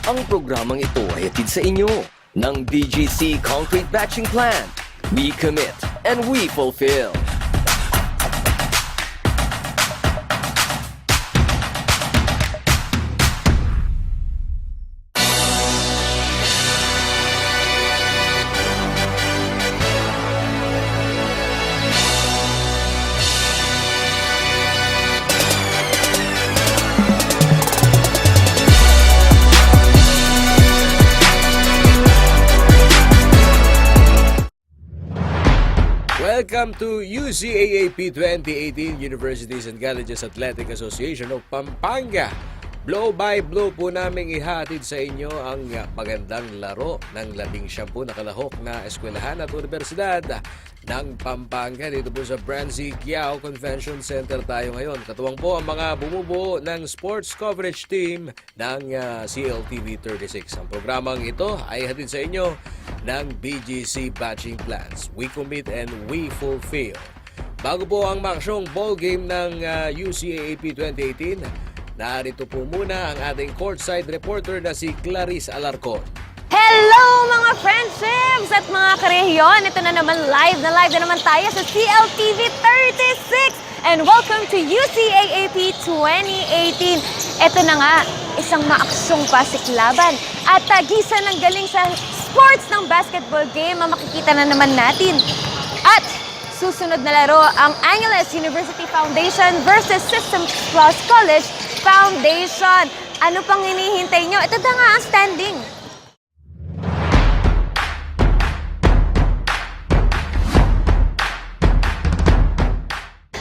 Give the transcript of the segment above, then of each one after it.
Ang programang ito ay hatid sa inyo ng BGC Concrete Batching Plant. We commit and we fulfill. Welcome to UCAAP2018 Universities and Colleges Athletic Association of Pampanga. Blow by blow po namin ihatid sa inyo ang magandang laro ng 19 na kalahok na eskwelahan at universidad ng Pampanga. Dito po sa Branzi Kiao Convention Center tayo ngayon. Katuwang po ang mga bumubuo ng sports coverage team ng CLTV36. Ang programang ito ay hatid sa inyo ng BGC Batching Plans. We commit and we fulfill. Bago po ang maksyong ball game ng UCAAP 2018, narito po muna ang ating courtside reporter na si Clarice Alarcon. Hello mga friendships at mga karehiyon! Ito na naman live na naman tayo sa CLTV 36 and welcome to UCAAP 2018. Ito na nga, isang maaksyong pasiklaban at tagisan ng galing sa sports ng basketball game ang makikita na naman natin. At susunod na laro ang Angeles University Foundation versus Systems Plus College Foundation. Ano pang hinihintay nyo? Ito na nga ang standing.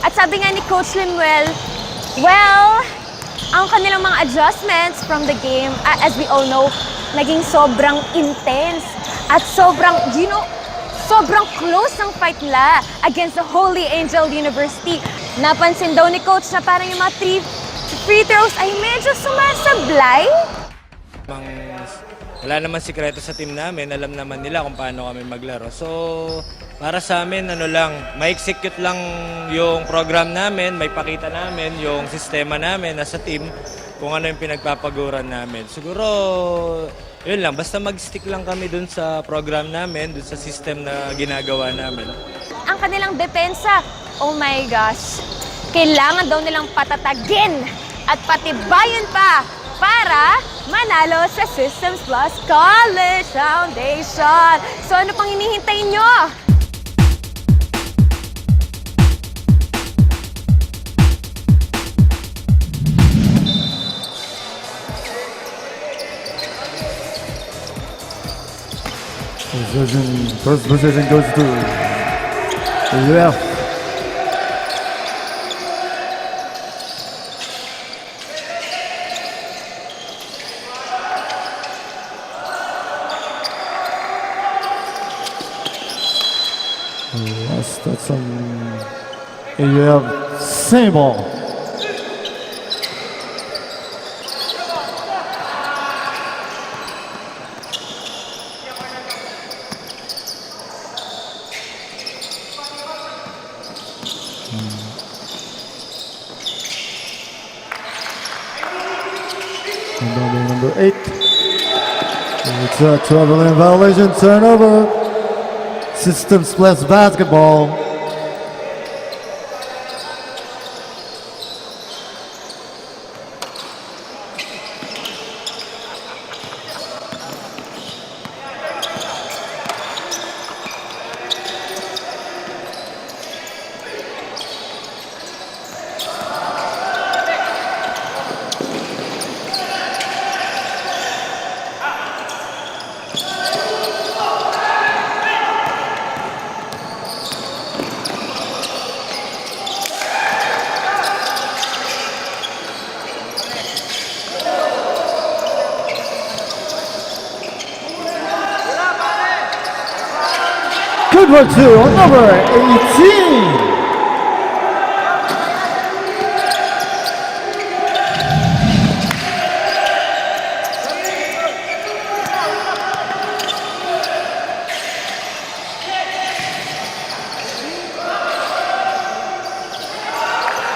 At sabi nga ni Coach Limuel, well, ang kanilang mga adjustments from the game, as we all know, naging sobrang intense at sobrang close ang fight nila against the Holy Angel University. Napansin daw ni Coach na parang yung mga free throws ay medyo sumasablay. Wala naman sikreto sa team namin, alam naman nila kung paano kami maglaro. So, para sa amin, ma-execute lang yung program namin, may pakita namin yung sistema namin nasa team, kung ano yung pinagpapaguran namin. Siguro, yun lang, basta mag-stick lang kami dun sa program namin, dun sa system na ginagawa namin. Ang kanilang depensa, oh my gosh, kailangan daw nilang patatagin at patibayan pa para manalo sa Systems Plus College Foundation. So ano pang hinihintay nyo? First position goes to AUF. Yes, that's some AUF same ball. Number 8. It's a traveling violation, turnover. Systems Plus basketball. Good work to number 18.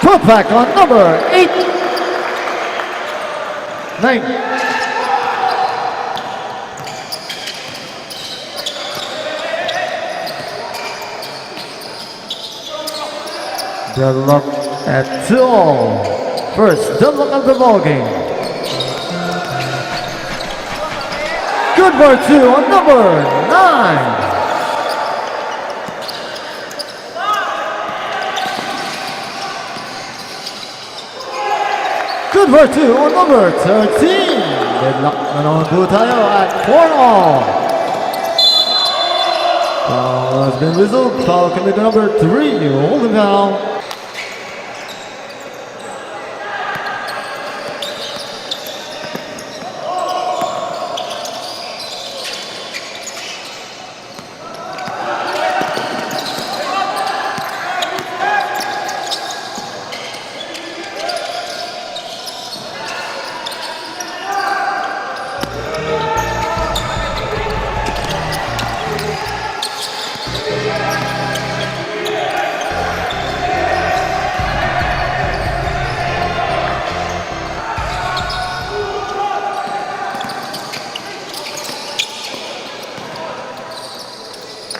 Put back on number 8. 9. Deadlock at 2-all. First deadlock of the ball game. Good for 2 on number 9. Good for 2 on number 13. Deadlock na naman po tayo at 4-all. Foul has been whistled. Foul committed to number 3. Holding foul.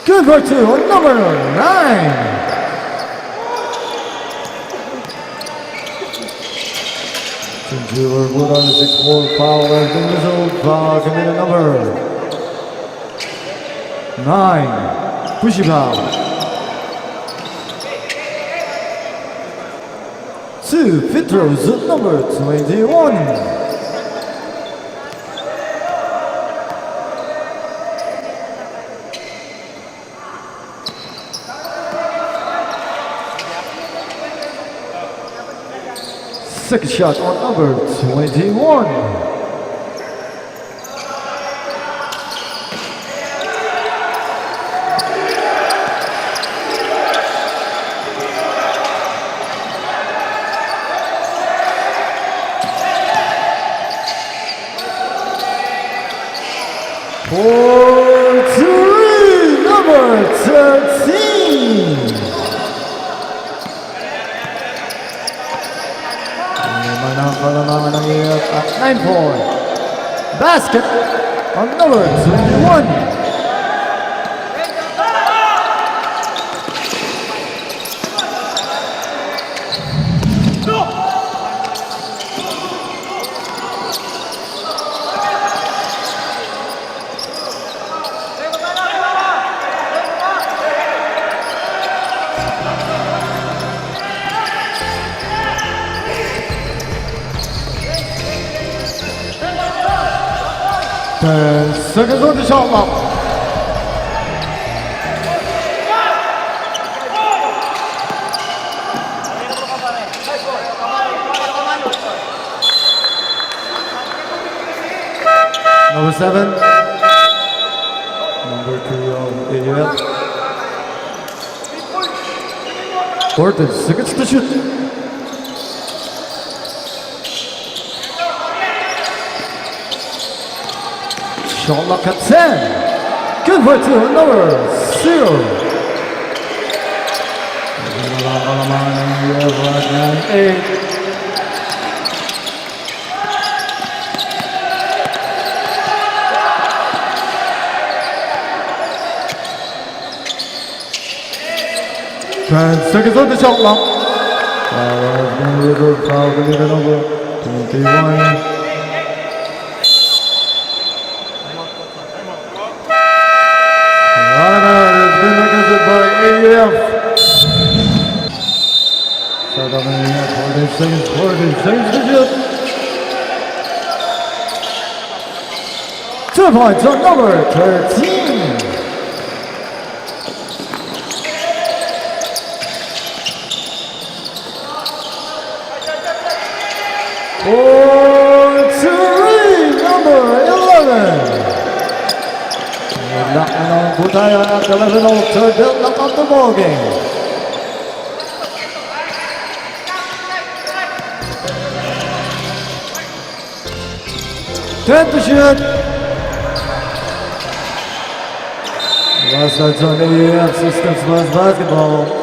Good for 2 on number 9. Since we were put on the 6-4 foul has been whistled. Foul committed number 9. Pushy foul. 2 free throws at number 21. Second shot on number 21. For 3, number 13. Manang ng UCAAP at 9-point. Basket on number 21. Seconds on the shot clock. Number 7. Number 3 of AUF. 14 seconds to shoot. Shot clock at 10. Good for 2, number 0. UCAAP 8. Seconds on the shot clock. Foul committed number 21. AUF. Start on the 14 seconds to shoot. 2 points on number 13. For 3, number 11. Lock na po tayo at 11-0 third lock of the ball game. Ten to shoot. Last starts on AUF Systems Plus Basketball.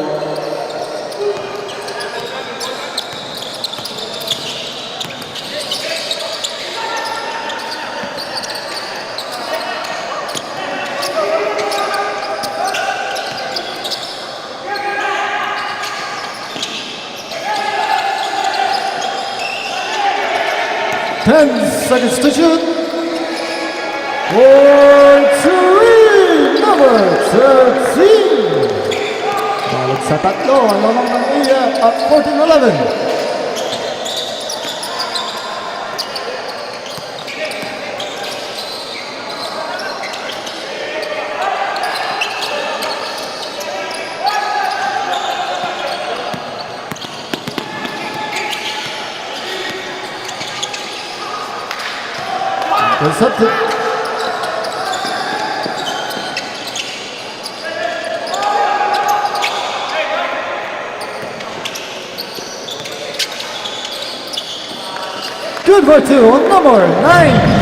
10 seconds to shoot. For three, number 13. Balik sa tatlo, ang lamang ng AUF at 14-11. Intercepted. Good for two on number 9.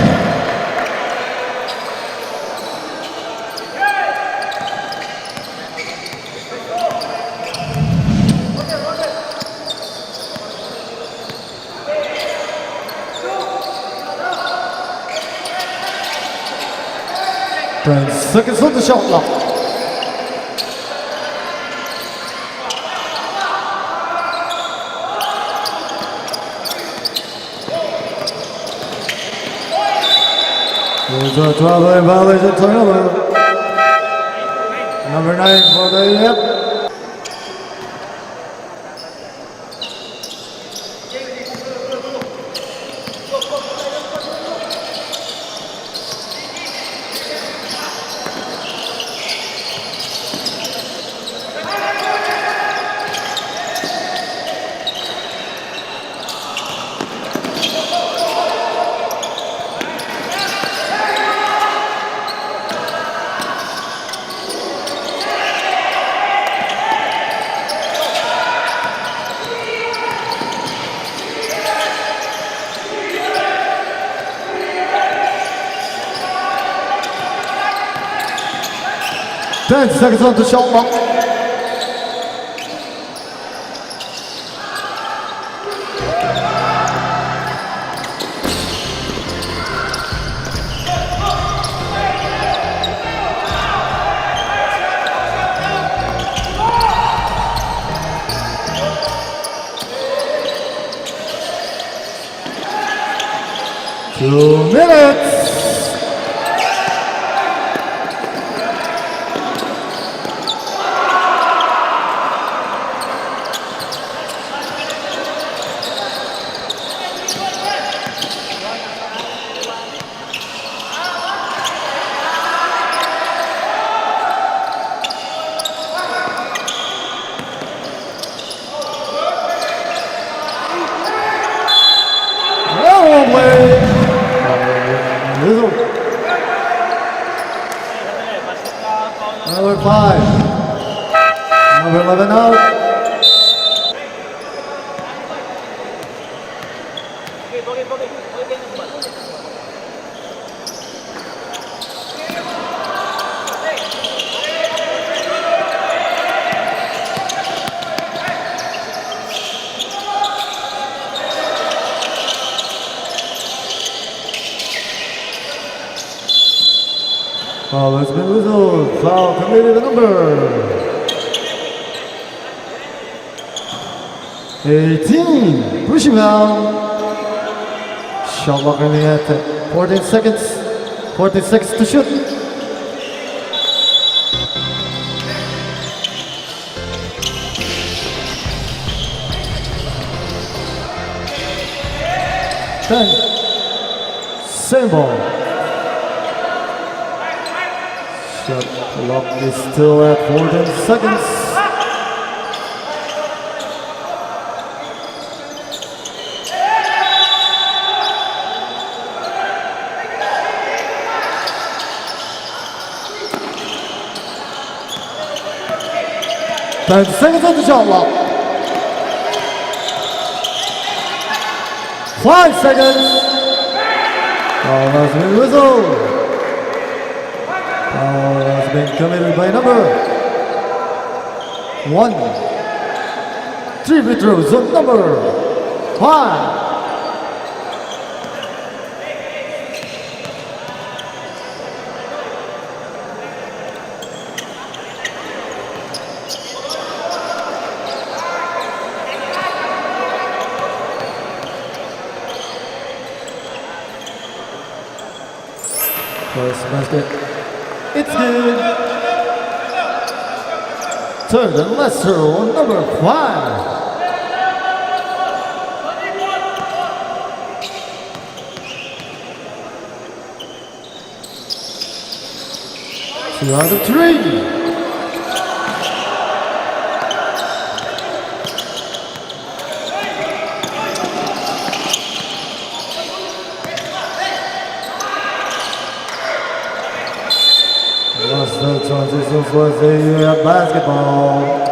Seconds on the shot clock. There's a 12 violation turnover. Number 9 for the AUF. Ten seconds on the shot clock. Two minutes. Number 5. Number 11 out. Foul has been whistled. Foul committed the number 18. Pushing foul. Shot clock remaining at 14 seconds. 14 seconds to shoot. Same ball. Shot clock is still at 14 seconds. Ten seconds on the shot clock. 5 seconds. Foul has been whistled. Foul has been committed by number 1. 3 free throws on number 5. First basket. It's good. Turn the Lester on number 5. Two out of 3. Lost the transition for the basketball.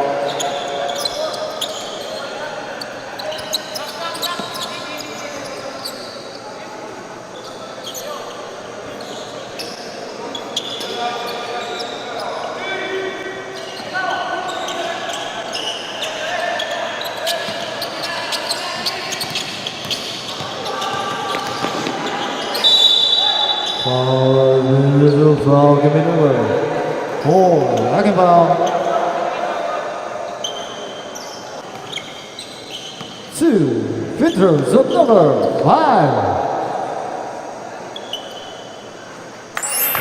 Foul, give me number 4, second foul. 2 free throws of number 5.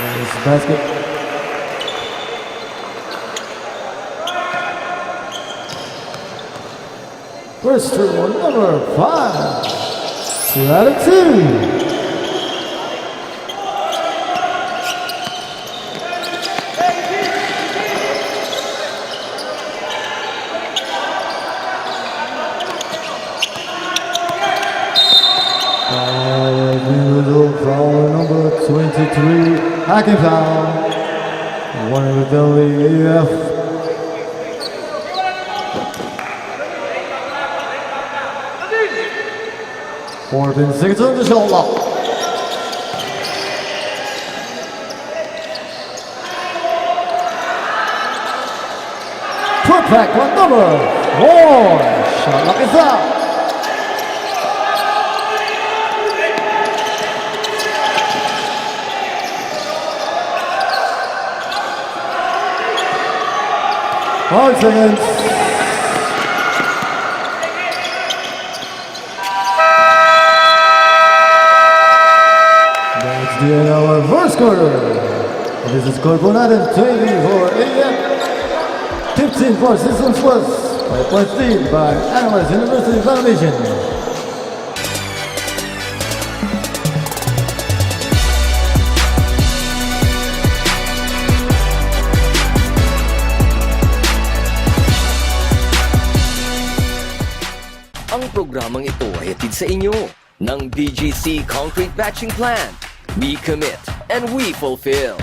Nice basket. First throw on number 5. 2 out of 2. Foul number 23, hacking foul. One with the AUF. Fourteen seconds on the shot clock. Put back on number 4. Shot clock is out. Five seconds. That's the end of our first quarter. This is Collegiate 20 for AUF, 15 for Systems Plus, 5 points lead by Analyst University Foundation. Ang programang ito ay hatid sa inyo ng DGC Concrete Batching Plant. We commit and we fulfill.